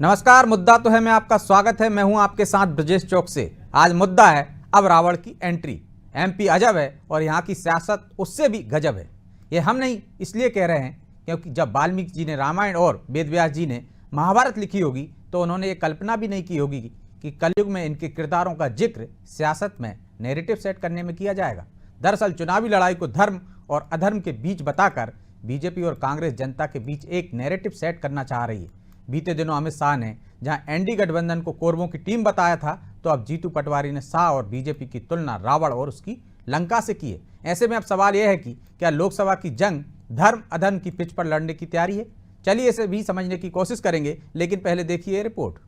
नमस्कार, मुद्दा तो है मैं आपका स्वागत है। मैं हूं आपके साथ ब्रजेश चौक से। आज मुद्दा है अब रावण की एंट्री। एमपी अजब है और यहाँ की सियासत उससे भी गजब है। ये हम नहीं इसलिए कह रहे हैं क्योंकि जब वाल्मीकि जी ने रामायण और वेदव्यास जी ने महाभारत लिखी होगी तो उन्होंने ये कल्पना भी नहीं की होगी कि कलयुग में इनके किरदारों का जिक्र सियासत में नैरेटिव सेट करने में किया जाएगा। दरअसल चुनावी लड़ाई को धर्म और अधर्म के बीच बताकर बीजेपी और कांग्रेस जनता के बीच एक नैरेटिव सेट करना चाह रही है। बीते दिनों अमित शाह ने जहां एनडी गठबंधन को कौरवों की टीम बताया था, तो अब जीतू पटवारी ने शाह और बीजेपी की तुलना रावण और उसकी लंका से की है। ऐसे में अब सवाल यह है कि क्या लोकसभा की जंग धर्म अधर्म की पिच पर लड़ने की तैयारी है? चलिए इसे भी समझने की कोशिश करेंगे, लेकिन पहले देखिए ये रिपोर्ट।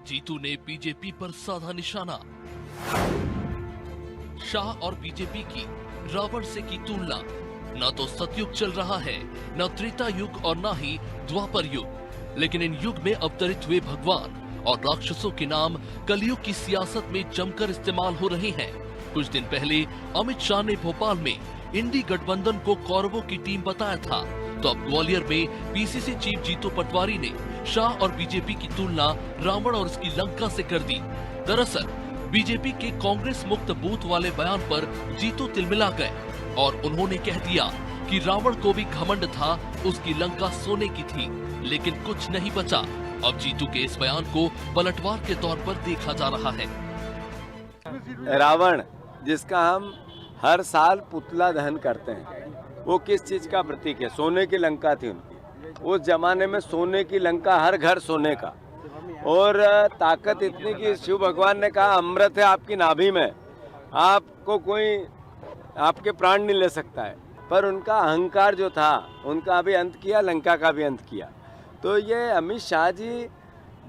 जीतू ने बीजेपी पर साधा निशाना। शाह और बीजेपी की रावण से की तुलना। न तो सतयुग चल रहा है, न त्रेता युग और न ही द्वापर युग, लेकिन इन युग में अवतरित हुए भगवान और राक्षसों के नाम कलयुग की सियासत में जमकर इस्तेमाल हो रहे हैं। कुछ दिन पहले अमित शाह ने भोपाल में इंडी गठबंधन को कौरवों की टीम बताया था, तो अब ग्वालियर में पीसीसी चीफ जीतू पटवारी ने शाह और बीजेपी की तुलना रावण और उसकी लंका से कर दी। दरअसल बीजेपी के कांग्रेस मुक्त बूथ वाले बयान पर जीतू तिलमिला गए और उन्होंने कह दिया कि रावण को भी घमंड था, उसकी लंका सोने की थी, लेकिन कुछ नहीं बचा। अब जीतू के इस बयान को पलटवार के तौर पर देखा जा रहा है। रावण जिसका हम हर साल पुतला दहन करते हैं, वो किस चीज का प्रतीक है? सोने की लंका थी उनकी। उस जमाने में सोने की लंका, हर घर सोने का, और ताकत इतनी कि शिव भगवान ने कहा अमृत है आपकी नाभि में, आपको कोई आपके प्राण नहीं ले सकता है। पर उनका अहंकार जो था, उनका भी अंत किया, लंका का भी अंत किया। तो ये अमित शाह जी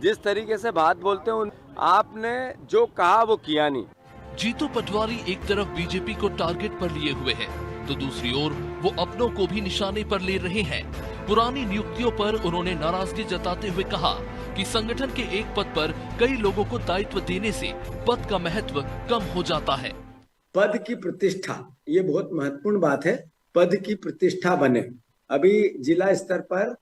जिस तरीके से बात बोलते हैं, आपने जो कहा वो किया नहीं। जीतू पटवारी एक तरफ बीजेपी को टारगेट पर लिए हुए हैं, तो दूसरी ओर वो अपनों को भी निशाने पर ले रहे हैं। पुरानी नियुक्तियों पर उन्होंने नाराजगी जताते हुए कहा कि संगठन के एक पद पर कई लोगों को दायित्व देने से पद का महत्व कम हो जाता है। पद की प्रतिष्ठा, ये बहुत महत्वपूर्ण बात है। पद की प्रतिष्ठा बने। अभी जिला स्तर पर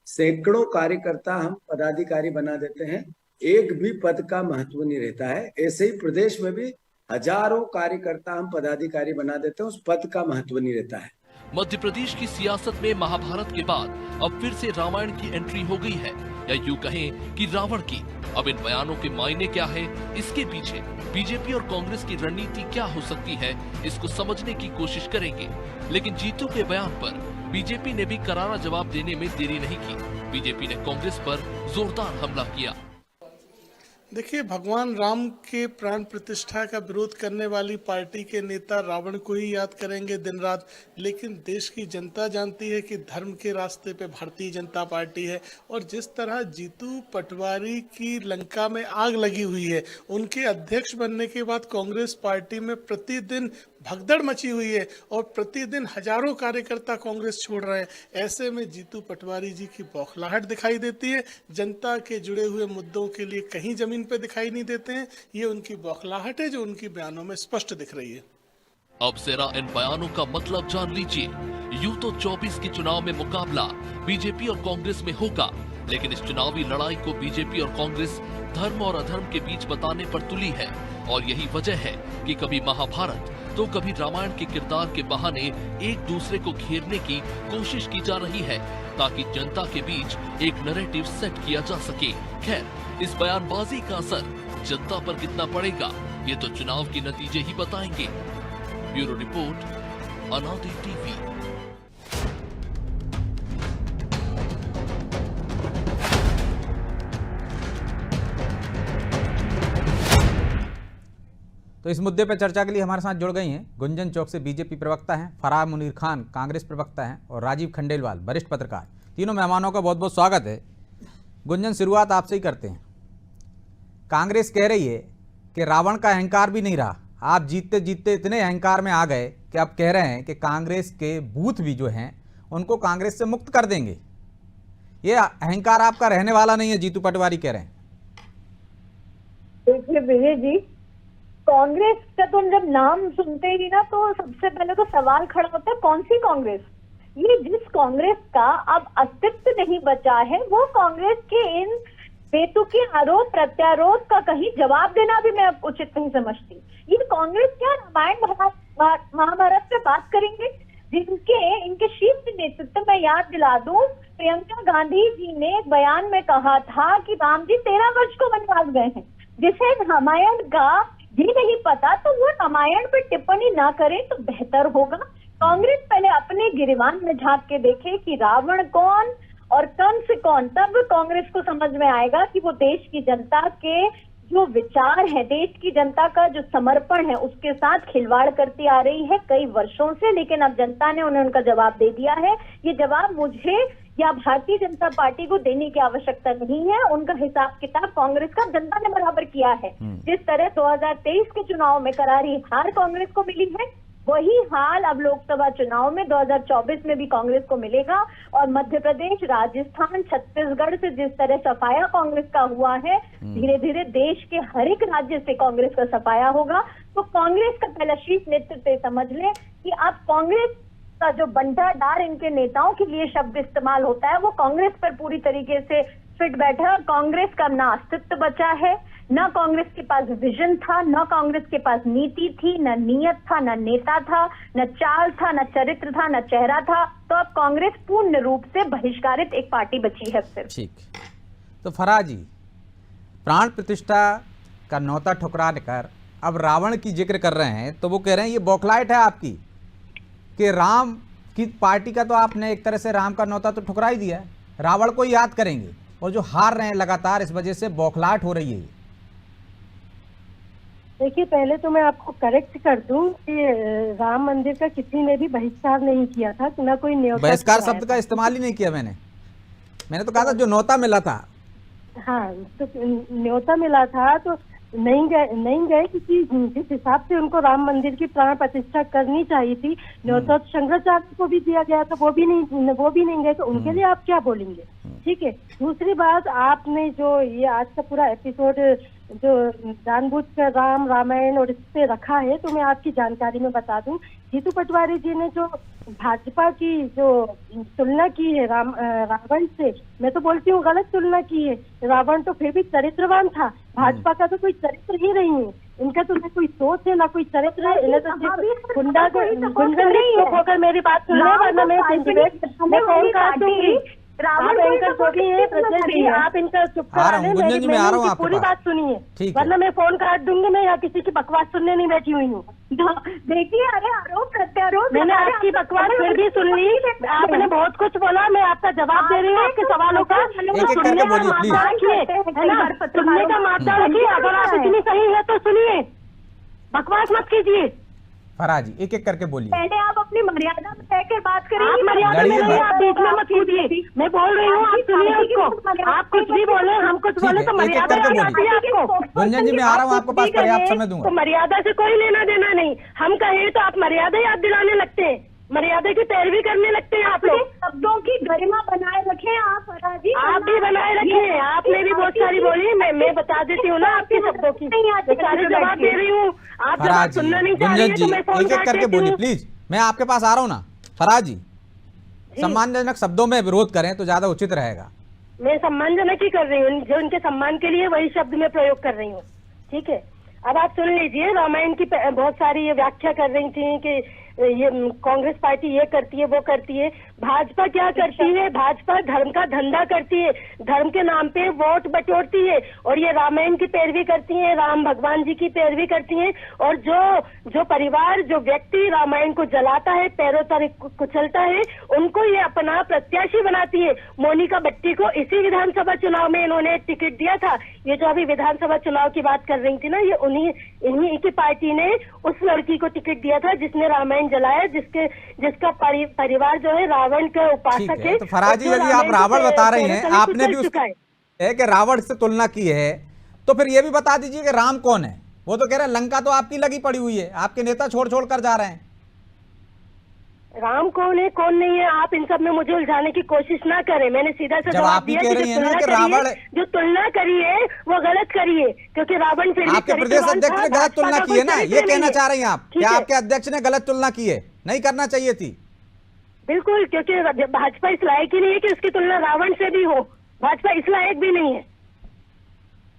सैकड़ों कार्यकर्ता हम पदाधिकारी बना देते हैं, एक भी पद का महत्व नहीं रहता है। ऐसे ही प्रदेश में भी हजारों कार्यकर्ता हम पदाधिकारी बना देते हैं, उस पद का महत्व नहीं रहता है। मध्य प्रदेश की सियासत में महाभारत के बाद अब फिर से रामायण की एंट्री हो गई है, या यूं कहें कि रावण की। अब इन बयानों के मायने क्या है, इसके पीछे बीजेपी और कांग्रेस की रणनीति क्या हो सकती है, इसको समझने की कोशिश करेंगे। लेकिन जीतू के बयान पर बीजेपी ने भी करारा जवाब देने में देरी नहीं की। बीजेपी ने कांग्रेस पर जोरदार हमला किया। देखिए, भगवान राम के प्राण प्रतिष्ठा का विरोध करने वाली पार्टी के नेता रावण को ही याद करेंगे दिन रात, लेकिन देश की जनता जानती है कि धर्म के रास्ते पे भारतीय जनता पार्टी है। और जिस तरह जीतू पटवारी की लंका में आग लगी हुई है, उनके अध्यक्ष बनने के बाद कांग्रेस पार्टी में प्रतिदिन भगदड़ मची हुई है और प्रतिदिन हजारों कार्यकर्ता कांग्रेस छोड़ रहे हैं। ऐसे में जीतू पटवारी जी की बौखलाहट दिखाई देती है। जनता के जुड़े हुए मुद्दों के लिए कहीं जमीन पे दिखाई नहीं देते हैं। ये उनकी बौखलाहट है जो उनकी बयानों में स्पष्ट दिख रही है। अब जरा इन बयानों का मतलब जान लीजिए। यूं तो 24 के चुनाव में मुकाबला बीजेपी और कांग्रेस में होगा, लेकिन इस चुनावी लड़ाई को बीजेपी और कांग्रेस धर्म और अधर्म के बीच बताने पर तुली है। और यही वजह है कि कभी महाभारत तो कभी रामायण के किरदार के बहाने एक दूसरे को घेरने की कोशिश की जा रही है, ताकि जनता के बीच एक नैरेटिव सेट किया जा सके। खैर, इस बयानबाजी का असर जनता पर कितना पड़ेगा, ये तो चुनाव के नतीजे ही बताएंगे। ब्यूरो रिपोर्ट, अनादि टीवी। तो इस मुद्दे पर चर्चा के लिए हमारे साथ जुड़ गई हैं गुंजन चौक से बीजेपी प्रवक्ता हैं, फराह मुनीर खान कांग्रेस प्रवक्ता हैं और राजीव खंडेलवाल वरिष्ठ पत्रकार। तीनों मेहमानों का बहुत बहुत स्वागत है। गुंजन, शुरुआत आपसे ही करते हैं। कांग्रेस कह रही है कि रावण का अहंकार भी नहीं रहा, आप जीतते जीतते इतने अहंकार में आ गए कि अब कह रहे हैं कि कांग्रेस के बूथ भी जो हैं उनको कांग्रेस से मुक्त कर देंगे। ये अहंकार आपका रहने वाला नहीं है, जीतू पटवारी कह रहे हैं। देखिए विजय जी, कांग्रेस का तो जब नाम सुनते ही ना तो सबसे पहले तो सवाल खड़ा होता है, कौन सी कांग्रेस? ये जिस कांग्रेस का अब अस्तित्व नहीं बचा है, वो कांग्रेस के इन बेतुके आरोप प्रत्यारोप का कहीं जवाब देना भी मैं अब उचित नहीं समझती। ये कांग्रेस क्या रामायण महाभारत पे बात करेंगे? इनके शीर्ष नेतृत्व में याद दिला दूं, प्रियंका गांधी जी ने एक बयान में कहा था कि राम जी 13 वर्ष को वनवास गए हैं। जिसे रामायण का ये नहीं पता तो वो रामायण पे टिप्पणी ना करे तो बेहतर होगा। कांग्रेस पहले अपने गिरबान में झांक के देखे कि रावण कौन और कंस कौन, तब कांग्रेस को समझ में आएगा कि वो देश की जनता के जो विचार है, देश की जनता का जो समर्पण है, उसके साथ खिलवाड़ करती आ रही है कई वर्षों से। लेकिन अब जनता ने उन्हें उनका जवाब दे दिया है। ये जवाब मुझे या भारतीय जनता पार्टी को देने की आवश्यकता नहीं है। उनका हिसाब किताब कांग्रेस का जनता ने बराबर किया है। जिस तरह 2023 के चुनाव में करारी हार कांग्रेस को मिली है, वही हाल अब लोकसभा चुनाव में 2024 में भी कांग्रेस को मिलेगा। और मध्य प्रदेश, राजस्थान, छत्तीसगढ़ से जिस तरह सफाया कांग्रेस का हुआ है, धीरे धीरे देश के हर एक राज्य से कांग्रेस का सफाया होगा। तो कांग्रेस का पहला शीर्ष नेतृत्व समझ ले कि अब कांग्रेस का जो बंटाढार इनके नेताओं के लिए शब्द इस्तेमाल होता है, वो कांग्रेस पर पूरी तरीके से फिट बैठा है। कांग्रेस का ना अस्तित्व बचा है, न कांग्रेस के पास विजन था, न कांग्रेस के पास नीति थी, न नियत था, न नेता था, न चाल था, न चरित्र था, न चेहरा था। तो अब कांग्रेस पूर्ण रूप से बहिष्कारित एक पार्टी बची है सिर्फ। ठीक। तो फराज जी, प्राण प्रतिष्ठा का न्योता ठुकरा कर अब रावण की जिक्र कर रहे हैं, तो वो कह रहे हैं ये बौखलाहट है आपकी कि राम की पार्टी का तो आपने एक तरह से राम का न्योता तो ठुकरा ही दिया है, रावण को याद करेंगे। और जो हार रहे हैं लगातार, इस वजह से बौखलाहट हो रही है। देखिए, पहले तो मैं आपको करेक्ट कर दूं कि राम मंदिर का किसी ने भी बहिष्कार नहीं किया था, ना कोई न्योता। बहिष्कार शब्द का इस्तेमाल ही नहीं किया मैंने तो कहा था जो न्योता मिला था। हाँ, तो न्योता मिला था तो नहीं गए क्योंकि जिस हिसाब से उनको राम मंदिर की प्राण प्रतिष्ठा करनी चाहिए थी, न्योता शंकराचार्य को भी दिया गया था, वो भी नहीं गए। तो उनके लिए आप क्या बोलेंगे? ठीक है। दूसरी बात, आपने जो ये आज का पूरा एपिसोड जो जानबूझकर रामायण और इस पे रखा है, तो मैं आपकी जानकारी में बता दूं, जीतू पटवारी जी ने जो भाजपा की जो तुलना की है रावण से, मैं तो बोलती हूँ गलत तुलना की है। रावण तो फिर भी चरित्रवान था, भाजपा का तो कोई चरित्र ही नहीं है। इनका तो ना कोई सोच है, ना कोई चरित्र है। इन्हें तो गुंडा होकर मेरी बात सुन ले, वरना मैं फोन काट दूंगी। आप एंकर जो भी है, आप इनका चुप करा लें, मेरी पूरी बात सुनिए, वरना मैं फोन काट दूंगी। मैं यहाँ किसी की बकवास सुनने नहीं बैठी हुई हूँ। देखिए, अरे आरोप प्रत्यारोप, मैंने आपकी बकवास फिर भी सुन ली। आपने बहुत कुछ बोला, मैं आपका जवाब दे रही हूँ आपके सवालों का। सुनने का मात्रा रखिए, है ना, सुनने का मात्रा रखिए। अगर आप इतनी सही है तो सुनिए, बकवास मत कीजिए। फराज जी, एक एक करके बोलिए। पहले आप अपनी मर्यादा में रहकर बात करें। आप मर्यादा में रहिए, आप बीच में मत कूदिए। मैं बोल रही हूँ, आप सुनिए उसको। आप कुछ भी बोले, हम कुछ बोले तो मर्यादा आती है आपको। गुंजन जी, मैं आ रहा हूँ, आपको पास पर्याप्त समय दूंगा। तो मर्यादा से कोई लेना देना नहीं। हम कहें तो आप मर्यादा याद दिलाने लगते हैं, मर्यादा की पैरवी करने लगते हैं आप लोग। शब्दों की गरिमा बनाए रखें आप, फराजी। आप भी बनाए रखें। आपने भी बहुत सारी बोली, मैं बता देती हूँ ना आपके शब्दों की, सारे जवाब दे रही हूँ। आप जवाब सुनना नहीं चाह रही है तो मैं फोन काट करके बोलिए प्लीज। मैं आपके पास आ रहा हूँ ना फराज जी, सम्मानजनक शब्दों में विरोध करें तो ज्यादा उचित रहेगा। मैं सम्मानजनक ही कर रही हूँ, जो उनके सम्मान के लिए वही शब्द मैं प्रयोग कर रही हूँ। ठीक है, अब आप सुन लीजिए। रामायण की बहुत सारी ये व्याख्या कर रही थी कि ये कांग्रेस पार्टी ये करती है, वो करती है। भाजपा क्या करती है? भाजपा धर्म का धंधा करती है, धर्म के नाम पे वोट बटोरती है, और ये रामायण की पैरवी करती है, राम भगवान जी की पैरवी करती है। और जो परिवार, जो व्यक्ति रामायण को जलाता है, पैरों तले कुचलता है, उनको ये अपना प्रत्याशी बनाती है। मोनिका भट्टी को इसी विधानसभा चुनाव में इन्होंने टिकट दिया था। ये जो अभी विधानसभा चुनाव की बात कर रही थी ना, ये इन्हीं की पार्टी ने उस लड़की को टिकट दिया था जिसने रामायण जलाया, जिसका परिवार जो है रावण का उपासक है। तो फराज जी, यदि आप रावण बता रहे हैं, आपने भी है कि रावण से तुलना की है, तो फिर ये भी बता दीजिए कि राम कौन है। वो तो कह रहे हैं लंका तो आपकी लगी पड़ी हुई है, आपके नेता छोड़ छोड़ कर जा रहे हैं। राम कौन है कौन नहीं है, आप इन सब में मुझे उलझाने की कोशिश ना करें। मैंने सीधा सा जब जवाब आप ही दिया कह कि रही हैं ना कि रावण, जो तुलना करी है वो गलत करी है, क्योंकि रावण फिर भी आपके प्रदेश चरित्रवान अध्यक्ष था, ने गलत भाजपा तुलना का की है कोई ना, चरित्र ये नहीं कहना है। चाह रही हैं आप? ठीक क्या है। आपके अध्यक्ष ने गलत तुलना की है? नहीं करना चाहिए थी। बिल्कुल, क्योंकि भाजपा इस लायक ही नहीं है कि उसकी तुलना रावण से भी हो। भाजपा इस लायक भी नहीं है।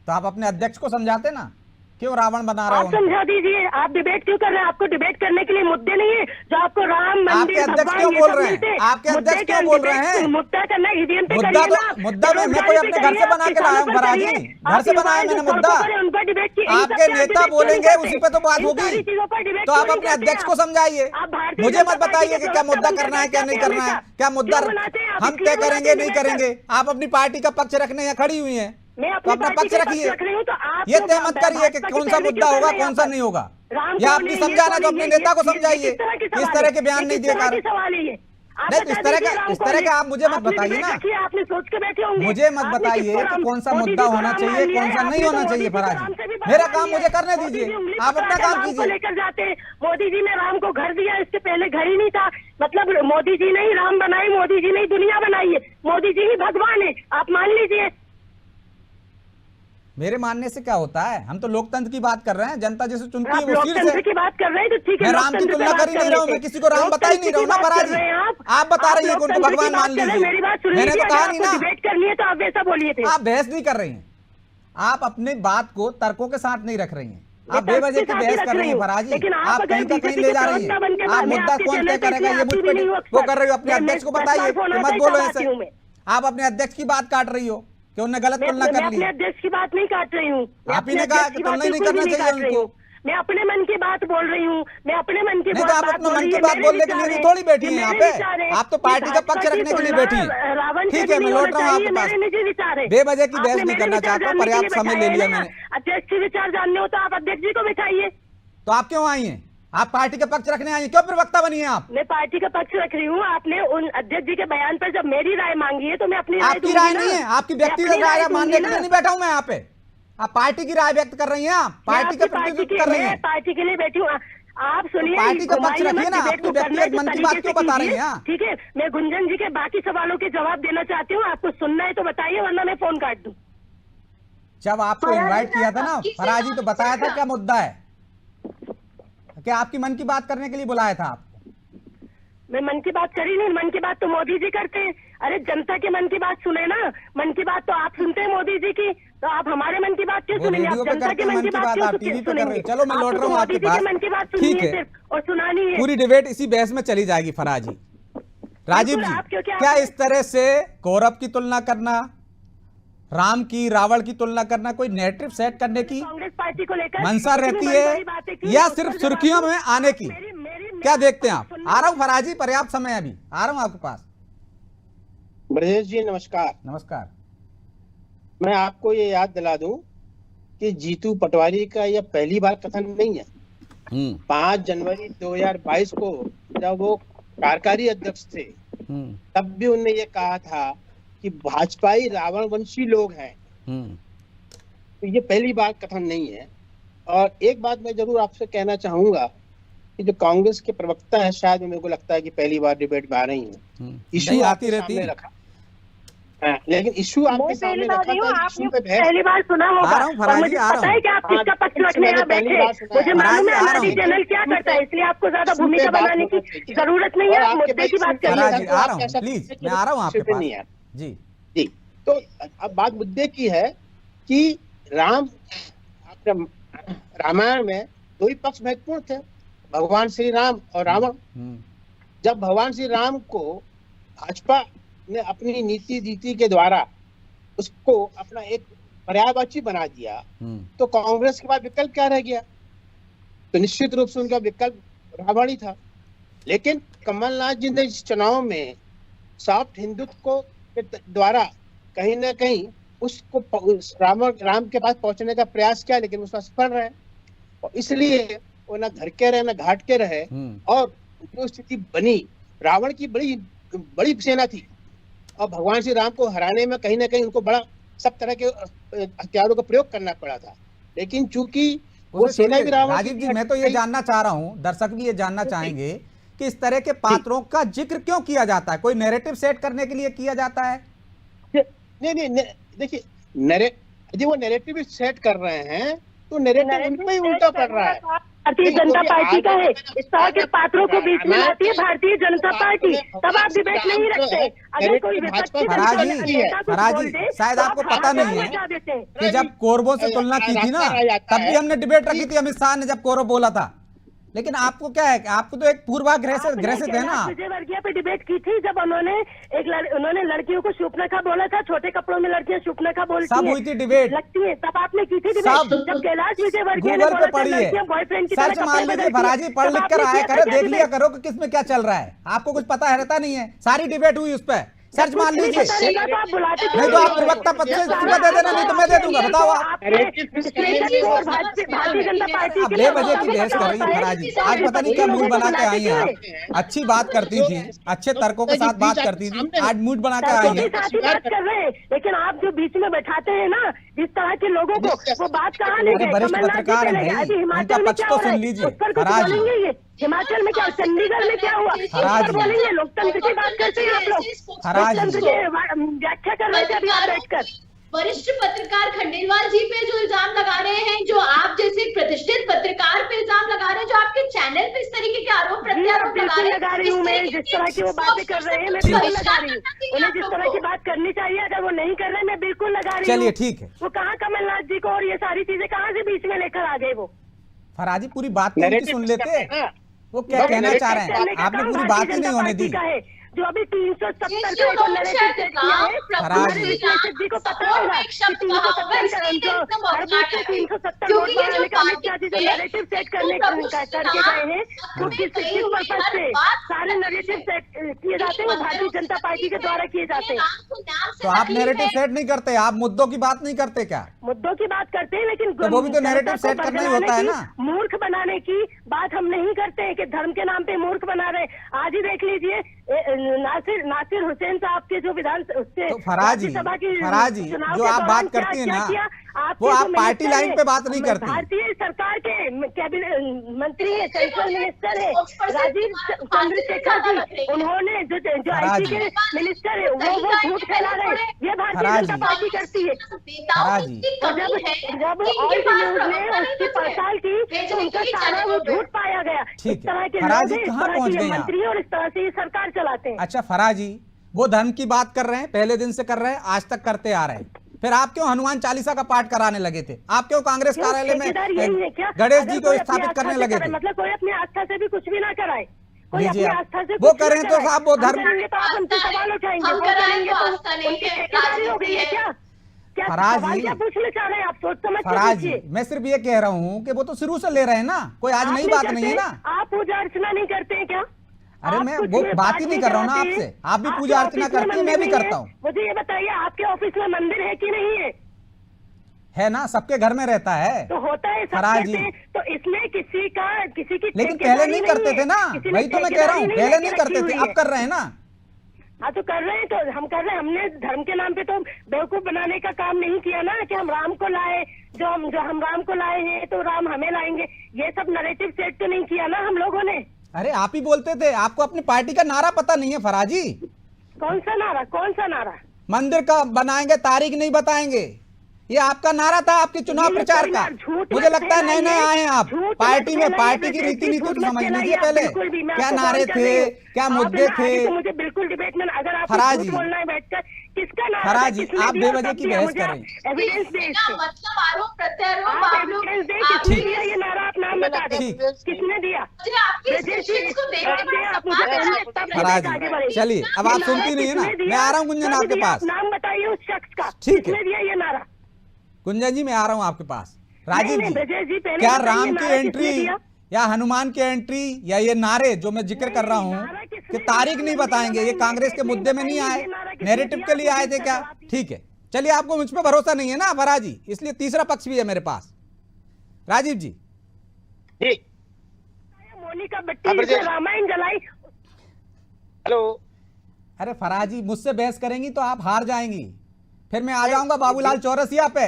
तो आप अपने अध्यक्ष को समझाते ना, क्यों रावण बना रहे आप हो? समझा दीजिए। आप डिबेट क्यों कर रहे हैं? आपको डिबेट करने के लिए मुद्दे नहीं है जो आपको राम आपके मंदिर अध्यक्ष भगवान क्यों ये बोल सब रहे हैं? मिलते हैं। आपके मुद्दे अध्यक्ष क्या क्यों बोल डिबेट रहे हैं? मुद्दा करना ईवीएम पे मुद्दा करिए तो ना। मुद्दा मैं कोई बेरोजगारी अपने पे घर से करिए, बना आप के लाया हूँ किसानों पर फराजी, करिए। घर से आप बनाया युवाएं मैंने जो मुद्दा। सड़कों पर हैं, उन पर डिबेट की- इन सब आपके पे आप नेता डिबेट क्यों बोलेंगे नहीं उसी करते? पे तो बात इन होगी। सारी चीजों पर डिबेट तो क्यों आप नहीं अपने करते अध्यक्ष आप? को समझाइए, आप भारतीय मुझे जनता मत पार्टी बताइए के कि क्या प्रवक्ता मुद्दा बनकर करना है क्या नहीं बैठे हैं करना है, हमेशा। क्या मुद्दा क्यों बुलाते हैं आप? हम इसलिए तय करेंगे बुलाते नहीं हैं करेंगे। आप अपनी पार्टी का पक्ष रखने या खड़ी हुई हैं, मैं तो अपनी अपना पार्टी पक्ष के पक्ष रखिए। रख रही हूँ, तो आप ये क्यों तय मत करिए कि भाजपा की कौन सा पैरवी मुद्दा क्यों कर होगा रहे हैं कौन सा यहाँ नहीं पर? होगा। राम या कौन आपकी है, समझाना ये तो कौन अपने है, नेता को ये समझाइए। किस तरह के किस सवाल तरह है? के बयान ये नहीं किस दिए तरह के कारण सवाल है ये? आप नहीं, तो बता इस तरह दीजिए का राम इस कौन तरह है? का आप मुझे मत आपने बताइए डिबेट ना, रखी है, आपने सोच के बैठे होंगे। मुझे मत आपने बताइए किसको कि राम- कौन सा मोदी मुद्दा जी को होना राम चाहिए मान लिया कौन है, सा नहीं आपने होना तो चाहिए। मोदी जी को फराजी, राम से भी मेरा भगवान काम लिया मुझे है। करने मोदी दीजिए, जी उंगली आप अपना पकड़ा के काम राम को कीजिए। लेकर जाते हैं। मोदी जी ने राम को घर दिया, इसके पहले घर ही नहीं था। मतलब मोदी जी ने ही राम बनाई, मोदी जी ने ही दुनिया बनाई है, मोदी जी ही भगवान है। आप मान लीजिए। मेरे मानने से क्या होता है? हम तो लोकतंत्र की बात कर रहे हैं, जनता जिसे चुनती है आप वो शीर्ष लोकतंत्र है। की बात कर रहे हैं तो ठीक है। मैं राम की तुलना कर ही नहीं रहा हूँ, मैं किसी को राम बता ही नहीं रहा हूँ ना फराजी। आप बता रही हैं कि उनको भगवान मान लीजिए, मेरी बात सुन मैंने लीजिए। तो कहा अगर नहीं आपको ना। डिबेट करनी है तो आप वैसा बोलिए थे। आप बहस नहीं कर रही हैं, आप अपने बात को तर्कों के साथ नहीं रख रही हैं, आप मैं बेवजह की तर्क के बहस साथ कर रही हैं रख रही फराजी। हूँ। लेकिन आप आप अगर कहीं का कहीं बीजेपी ले के जा रही प्रवक्ता बन के हैं। आप मैं मुद्दा आपके कौन चैनल तय पे करेगा इतनी ये मुझ आती पे भी नहीं हूँ वो अक्सर। कर रही हो, अपने मैं अध्यक्ष को 10 बताइए बार फोन कि आता मत है, बोलो तब ऐसे। आती हूँ मैं। आप अपने अध्यक्ष की बात काट रही हो कि उन्होंने गलत तुलना मैं कर ली। अपने अध्यक्ष की बात नहीं काट रही हूँ। मैं आप ही अपने ने कहा अध्यक्ष कि की बात तुलना ही नहीं बिल्कुल भी करना चाहिए काट रही उनको। हूँ। मैं अपने मन की बात बोल रही हूँ। मैं अपने मन की नहीं तो आप बात अपने बोल मन रही की है। बात मेरे बोलने के विचार लिए हैं, थोड़ी बैठी ये हैं यहाँ मेरे पे, विचार हैं। आप तो पार्टी का पक्ष रखने के लिए बैठी हैं। रावण से ठीक भी है, मैं नहीं लौट होना रहा हूँ चाहिए, आपके पास। मेरे निजी विचार है। बेवजह की आपने बहस नहीं मेरे करना विचार चाहता हूँ, जानने के लिए पर्याप्त समय ले बैठाया लिया है ना। मैंने। अध्यक्ष के विचार जानने हो तो आप अध्यक्ष जी को बिठाइए। तो आप क्यों आई हैं? आप पार्टी का पक्ष रखने आई हैं, क्यों प्रवक्ता बनी हैं आप? मैं पार्टी का पक्ष रख रही हूँ। आपने उन अध्यक्ष जी के बयान पर जब मेरी राय मांगी है तो मैं अपनी राय आपकी दूंगी राय ना। नहीं है, आपकी मैं व्यक्तिगत अपनी राय दूंगी मानने के ना। लिए नहीं बैठा हूं मैं यहाँ पे। आप पार्टी की राय व्यक्त कर रही हैं, आप मैं पार्टी का आपकी प्रतिनिधित्व कर रही मैं हैं। पार्टी के लिए बैठी हूँ। आप सुनिए, पार्टी का पक्ष घुमाइए रखिए मत, ना, डिबेट अपनी को करना है व्यक्तिगत तो मन की बात तरीके क्यों से बता रही कीजिए। हैं? ठीक है, मैं गुंजन जी के बाकी सवालों के जवाब देना चाहती हूँ। आपको सुनना है तो बताइए, वरना मैं फोन काट दूं। जब आपको इनवाइट किया था ना फराजी, तो बताया था क्या मुद्दा है, क्या आपकी मन की बात करने के लिए बुलाया था आपको? मैं मन की बात करी नहीं। मन की बात तो मोदी जी करते हैं। अरे जनता के मन की बात सुने ना। मन की बात तो आप सुनते हैं मोदी जी की, तो आप हमारे मन की बात क्यों वो सुनेंगे? रेडियो आप पे जनता करते के हैं मन की बात क्यों आप टीवी पे कर रहे सुनेंगे? हैं। चलो मैं लौट आपको रहा हूँ तो आपके मोदी जी पास। के मन की बात सुननी ठीक है है, सिर्फ, और सुनानी है। पूरी डिबेट इसी बहस में चली जाएगी फराजी। राजीव बिल्कुल, जी, आप क्योंकि क्या आप- इस तरह से कौरव की तुलना करना, राम की रावण की तुलना करना कोई नैरेटिव सेट करने की कांग्रेस पार्टी को लेकर मंशा इतनी रहती बड़ी-बड़ी बातें है की, या उस पर सिर्फ जवाब सुर्खियों दो। में आने की? क्या देखते हैं आप? सुनने- आ रहा हूं फराजी, पर्याप्त समय है, अभी आ रहा हूं आपके पास। ब्रजेश जी नमस्कार। नमस्कार। मैं आपको ये याद दिला दूं कि जीतू पटवारी का यह पहली बार कथन नहीं है। 5 जनवरी 2022 को जब वो कार्यकारी अध्यक्ष थे, तब भी उन्होंने ये कहा था कि भाजपाई रावणवंशी लोग हैं। तो ये पहली बार कथन नहीं है। और एक बात मैं जरूर आपसे कहना चाहूंगा कि जो कांग्रेस के प्रवक्ता है, शायद मेरे को लगता है कि पहली बार डिबेट में आ रही है। इशू आती रहती है, रखा, लेकिन इशू आपके सामने रखा था, इशू पे बहस। पहली बार सुना होगा। आ रहा हूं फराजी, और मुझे आ रहा पता है कि आप हूं। किसका पक्ष हाँ, रखने मैंने यहाँ पहली बैठे। बार सुना है। मुझे मालूम है फराजी, आ रहा हमारी हूं। चैनल क्या करता है, इसलिए आपको ज्यादा इशू भूमिका पे बात बनाने की होना चाहिए। जरूरत नहीं और है। आपके मुद्दे भाई की बात इशू पे करिए। फराजी, आ रहा हूं, प्लीज मैं आ रहा हूं आपके इशू पे पास नहीं है। जी। जी, तो अब बात मुद्दे की है कि रामायण में 2 ही पक्ष महत्वपूर्ण थे, भगवान श्री राम और रावण। जब भगवान श्री राम को भाजपा ने अपनी नीति के द्वारा उसको अपना एक पर्यायवाची बना दिया, तो कांग्रेस के पास विकल्प क्या रह गया? तो निश्चित रूप से उनका विकल्प रावण ही था। लेकिन कमलनाथ जी ने इस चुनाव में सॉफ्ट हिंदुत्व को के द्वारा कहीं ना कहीं उसको राम के पास पहुंचने का प्रयास किया, लेकिन उसमें सफल रहे। और इसलिए वो ना घर के रहे ना घाट के रहे। और जो स्थिति बनी, रावण की बड़ी सेना थी और भगवान श्री राम को हराने में कहीं ना कहीं उनको बड़ा सब तरह के हथियारों का प्रयोग करना पड़ा था। लेकिन चूंकि वो सेना भी रावण राजीव जी, मैं तो ये जानना चाह रहा हूं, दर्शक भी ये जानना चाहेंगे कि इस तरह के पात्रों का जिक्र क्यों किया जाता है? कोई नैरेटिव सेट करने के लिए किया जाता है? नहीं, देखिए यदि वो नैरेटिव सेट कर रहे हैं तो नैरेटिव उन पे ही उल्टा पड़ रहा है। भारतीय जनता पार्टी का है, इस तरह के पात्रों को बीच में लाती है भारतीय जनता पार्टी, तब आप डिबेट नहीं रखते। अगर कोई फराजी, शायद आपको पता नहीं है कि जब कौरवों से तुलना की थी ना, तब भी हमने डिबेट रखी थी अमित शाह ने जब कौरव बोला था। लेकिन आपको क्या है, आपको तो एक पूर्वाग्रसित है ना। विजयवर्गीय पे डिबेट की थी जब उन्होंने लड़कियों को शूर्पणखा बोला था, छोटे कपड़ों में लड़कियां शूर्पणखा बोलती हैं, सब हुई थी डिबेट, लगती है, तब आपने की थी डिबेट। जब कैलाश विजयवर्गीय ने बोला था लड़कियां बॉयफ्रेंड की तरह सर्च मार लीजिए, फराजी पढ़ लिख कर आया करे, देख लिया करो कि किसमें क्या चल रहा है। आपको कुछ पता रहता नहीं है, सारी डिबेट हुई उस पर, सर्च मार लीजिए। नहीं तो आप प्रवक्ता पद से इस्तीफा दे देना, नहीं तो मैं दे दूंगा। बताओ आप बेवजह की बहस कर रही है फराजी। आज पता नहीं क्या मूड बना के आई हैं आप। अच्छी बात करती थी, अच्छे तर्कों के साथ बात करती थी, आज मूड बना के आई हैं। बात कर रहे हैं, लेकिन आप जो बीच में बैठाते हैं ना जिस तरह के लोगों को, वो बात कहाँ ले गए? वरिष्ठ पत्रकार है, उनका पक्ष तो सुन लीजिए फराजी। हिमाचल में क्या, चंडीगढ़ में क्या हुआ, बोलेंगे? लोकतंत्र की बात करते हैं आप लोग, लोकतंत्र की व्याख्या कर रहे थे अभी आप बैठकर। वरिष्ठ पत्रकार खंडेलवाल जी पे जो इल्जाम लगा रहे हैं, जो आप जैसे प्रतिष्ठित पत्रकार पे इल्जाम लगा रहे हैं, जो आपके चैनल पे इस तरीके के आरोप प्रत्यारोप लगा रही हूँ मैं, जिस तरह की वो बातें कर रहे हैं मैं बिल्कुल लगा रही हूँ। उन्हें जिस तरह की बात करनी चाहिए, अगर वो नहीं कर रहे मैं बिल्कुल लगा रही हूँ। चलिए ठीक है। वो कहाँ कमलनाथ जी को और ये सारी चीजें कहाँ से बीच में लेकर आ गए? वो फराजी पूरी बात तो सुन लेते, वो क्या कहना चाह रहे हैं? आपने पूरी बात ही नहीं होने दी। जो अभी 370 का नैरेटिव सेट किया है, जी को पता होगा कि 370 वोट बनाने का अमित शाह जी जो नैरेटिव सेट करके गए हैं, वो किस पर्पज से सारे नैरेटिव सेट किए जाते हैं, वो भारतीय जनता पार्टी के द्वारा किए जाते हैं। तो आप नैरेटिव सेट नहीं करते, आप मुद्दों की बात नहीं करते क्या? मुद्दों की बात करते हैं, लेकिन तो वो भी तो नैरेटिव सेट करना ही होता है ना। मूर्ख बनाने की बात हम नहीं करते हैं कि धर्म के नाम पे मूर्ख बना रहे। आज ही देख लीजिए नासिर हुसैन साहब के जो विधान उससे तो फराजी जो आप बात करती है ना, वो आप पार्टी लाइन पे बात नहीं करती। भारतीय सरकार के कैबिनेट मंत्री है, सेंट्रल मिनिस्टर है राजीव चंद्रशेखर जी, उन्होंने जो आईटी के मिनिस्टर है वो झूठ फैला रहे हैं। ये भारतीय जनता पार्टी करती है। जब ऑल न्यूज ने उसकी पड़ताल की तो उनका सारा वो झूठ पाया गया। ठीक है फराजी, कहाँ पहुँच गए मंत्री और इस तरह से ये सरकार चलाते हैं। अच्छा फराजी, वो धर्म की बात कर रहे हैं, पहले दिन से कर रहे हैं, आज तक करते आ रहे हैं, फिर आप क्यों हनुमान चालीसा का पाठ कराने लगे थे? आप क्यों कांग्रेस कार्यालय में गणेश जी को स्थापित करने लगे थे? मतलब कोई अपनी आस्था से भी कुछ भी ना कराए, कोई अपनी आस्था से वो करें तो साहब वो धर्म तो आप उनसे सवाल उठाएंगे, क्या फराजी क्या पूछना चाह रहे हैं? आप सोच समझ फराजी, मैं सिर्फ ये कह रहा हूँ कि वो तो शुरू से ले रहे हैं ना, कोई आज नई बात नहीं है ना। आप पूजा अर्चना नहीं करते हैं क्या? अरे मैं वो बात ही नहीं कर रहा हूँ ना आपसे, आप भी पूजा अर्चना करती हैं, मैं भी करता हूँ। मुझे ये बताइए आपके ऑफिस में मंदिर है कि नहीं है? है ना, सबके घर में रहता है। तो होता है फराजी, तो इसमें किसी की लेकिन पहले नहीं करते थे ना, वही तो मैं कह रहा हूँ, पहले नहीं करते थे, अब कर रहे हैं ना। हाँ तो कर रहे हैं, तो हम कर रहे हैं। हमने धर्म के नाम पे तो बेवकूफ बनाने का काम नहीं किया ना कि हम राम को लाए, जो हम राम को लाए हैं तो राम हमें लाएंगे, ये सब नैरेटिव सेट तो नहीं किया ना हम लोगों ने। अरे आप ही बोलते थे, आपको अपनी पार्टी का नारा पता नहीं है फराजी? कौन सा नारा? कौन सा नारा? मंदिर का बनाएंगे, तारीख नहीं बताएंगे, ये आपका नारा था आपके चुनाव प्रचार का। मुझे लगता है नए नए आए हैं आप पार्टी में, पार्टी की रीति नीति तो समझ लीजिए पहले, क्या नारे थे, क्या मुद्दे थे। मुझे बिल्कुल डिबेट में अगर आप फराजी बोलना है बैठकर, किसका नारा? फराजी आप बेवजह की बहस कर रहे हैं। एविडेंस दे, मतलब आरोप प्रत्यारोप ये नारा आप नाम बता दें, किसने दिया? फराजी चलिए, अब आप सुनती नहीं है ना, मैं आ रहा हूँ गुंजन आपके पास। नाम बताइए उस शख्स का, ठीक है किसने दिया ये नारा? गुंजन जी मैं आ रहा हूँ आपके पास। राजीव जी, पहले क्या राम की एंट्री या हनुमान की एंट्री या ये नारे जो मैं जिक्र कर रहा हूँ कि तारीख नहीं बताएंगे, ये कांग्रेस के मुद्दे में नहीं आए, नैरेटिव के लिए आए थे क्या? ठीक है चलिए, आपको मुझ पर भरोसा नहीं है ना फराजी, इसलिए तीसरा पक्ष भी है मेरे पास। राजीव जी, मोनिका बट्टी रामायण जलाई। हेलो, अरे फराजी मुझसे बहस करेंगी तो आप हार जाएंगी, फिर मैं आ जाऊंगा बाबूलाल चौरसिया पे,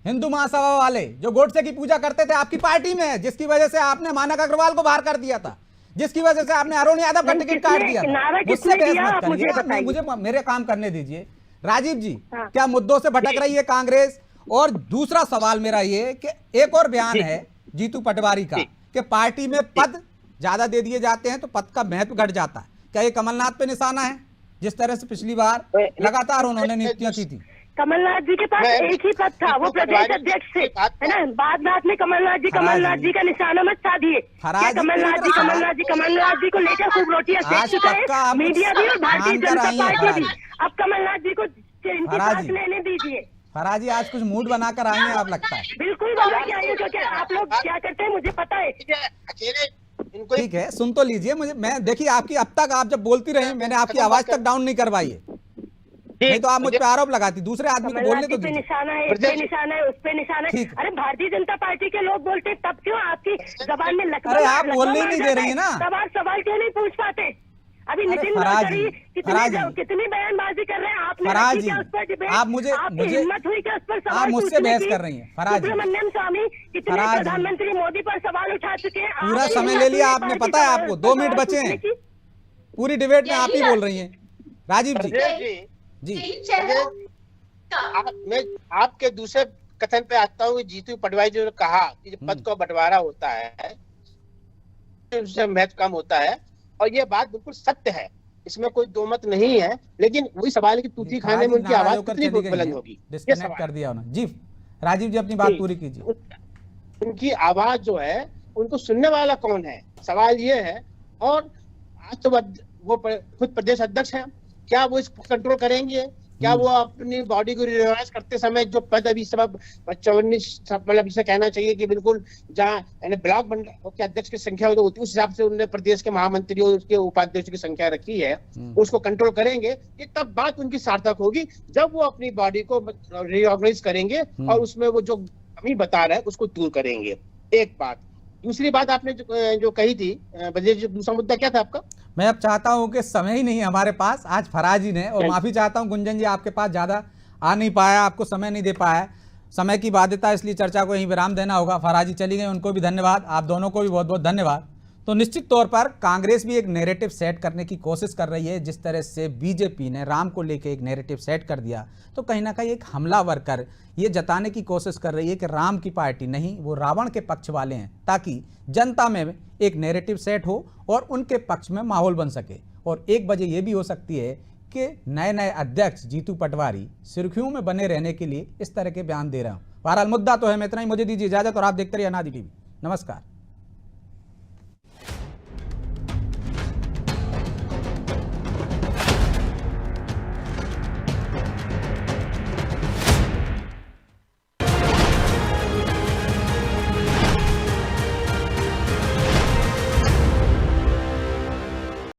हिंदू महासभा वाले जो गोडसे की पूजा करते थे आपकी पार्टी में, जिसकी वजह से आपने मानक अग्रवाल को बाहर कर दिया था। जिसकी वजह से आपने अरुण यादव का टिकट काट दिया। नारा मुझसे किसने बहस दिया, मत आप मुझे करिए, बताइए। मुझे मेरे काम करने दीजिए। राजीव जी, हाँ। क्या मुद्दों से भटक रही है कांग्रेस? और दूसरा सवाल मेरा ये कि एक और बयान है जीतू पटवारी का कि पार्टी में पद ज्यादा दे दिए जाते हैं तो पद का महत्व घट जाता है। क्या ये कमलनाथ पे निशाना है, जिस तरह से पिछली बार लगातार उन्होंने नियुक्तियां की थी? कमलनाथ जी के पास एक ही पद था, वो प्रदेश अध्यक्ष थे, है ना। बाद में कमलनाथ जी का निशाना मत साधिए। क्या कमलनाथ जी को लेकर खूब रोटियां सेक चुके हैं मीडिया भी और भारतीय जनता पार्टी भी। अब कमलनाथ जी को इनकी सांस लेने दीजिए। फराजी आज कुछ मूड बनाकर आए हैं आप, लगता है। बिल्कुल बना के आइए, क्योंकि आप लोग क्या करते हैं मुझे पता है। ठीक है, सुन तो लीजिए मुझे। मैं देखिए आपकी, अब तक आप जब बोलती रहे मैंने आपकी आवाज तक डाउन नहीं करवाई है, नहीं तो आप मुझ पे आरोप लगाती। दूसरे आदमी को बोलने तो दीजिए। निशाना है, इस पे निशाना है, उस पे निशाना है। अरे भारतीय जनता पार्टी के लोग बोलते तब क्यों आपकी जबान में लकवा? अरे आप बोलने ही नहीं दे रही है ना, तब आप सवाल क्यों नहीं पूछ पाते? अभी नितिन फराजी, कितनी बयानबाजी कर रहे हैं आपने? फराजी, आप मुझे हिम्मत हुई क्या उस पर सवाल? आप मुझसे बहस कर रही हैं फराजी। सुब्रमण्यम स्वामी कितने प्रधानमंत्री मोदी पर सवाल उठा चुके हैं। पूरा समय ले लिया आपने, पता है आपको। 2 मिनट बचे हैं, पूरी डिबेट में आप ही बोल रही हैं। राजीव जी मैं आपके दूसरे कथन पे आता हूँ। जीतू पटवारी जो कहा कि पद का बंटवारा होता है उससे महत्व कम होता है, और ये बात बिल्कुल सत्य है, इसमें कोई दो मत नहीं है। लेकिन वही सवाल है कि तूती खाने में उनकी आवाज कितनी बुलंद होगी। डिस्कनेक्ट कर दिया उन्होंने। जी राजीव जी अपनी बात पूरी कीजिए। उनकी आवाज जो है उनको सुनने वाला कौन है, सवाल ये है। और आज तो वो खुद प्रदेश अध्यक्ष हैं, क्या वो इसको कंट्रोल करेंगे? क्या वो अपनी बॉडी को रिवाइज करते समय जो पद अभी सब 54 मतलब इसे कहना चाहिए कि बिल्कुल जहाँ ब्लॉक के अध्यक्ष की संख्या होती है उस हिसाब से उन्होंने प्रदेश के महामंत्री और उसके उपाध्यक्ष की संख्या रखी है, उसको कंट्रोल करेंगे। ये तब बात उनकी सार्थक होगी जब वो अपनी बॉडी को रिऑर्गेनाइज करेंगे और उसमें वो जो कमी बता रहा है उसको दूर करेंगे। एक बात। दूसरी बात आपने जो कही थी ब्रजेश, दूसरा मुद्दा क्या था आपका? मैं अब चाहता हूं कि समय ही नहीं है हमारे पास आज फराजी ने, और माफी चाहता हूं गुंजन जी आपके पास ज्यादा आ नहीं पाया, आपको समय नहीं दे पाया, समय की बाध्यता, इसलिए चर्चा को यहीं विराम देना होगा। फराजी चली गई, उनको भी धन्यवाद, आप दोनों को भी बहुत बहुत धन्यवाद। तो निश्चित तौर पर कांग्रेस भी एक नैरेटिव सेट करने की कोशिश कर रही है। जिस तरह से बीजेपी ने राम को लेकर एक नैरेटिव सेट कर दिया, तो कहीं ना कहीं एक हमलावर कर ये जताने की कोशिश कर रही है कि राम की पार्टी नहीं, वो रावण के पक्ष वाले हैं, ताकि जनता में एक नैरेटिव सेट हो और उनके पक्ष में माहौल बन सके। और एक वजह ये भी हो सकती है कि नए नए अध्यक्ष जीतू पटवारी सुर्खियों में बने रहने के लिए इस तरह के बयान दे रहे हो। बहरहाल मुद्दा तो है, मैं इतना ही, मुझे दीजिए इजाजत और आप देखते रहिए अनादि टीवी। नमस्कार।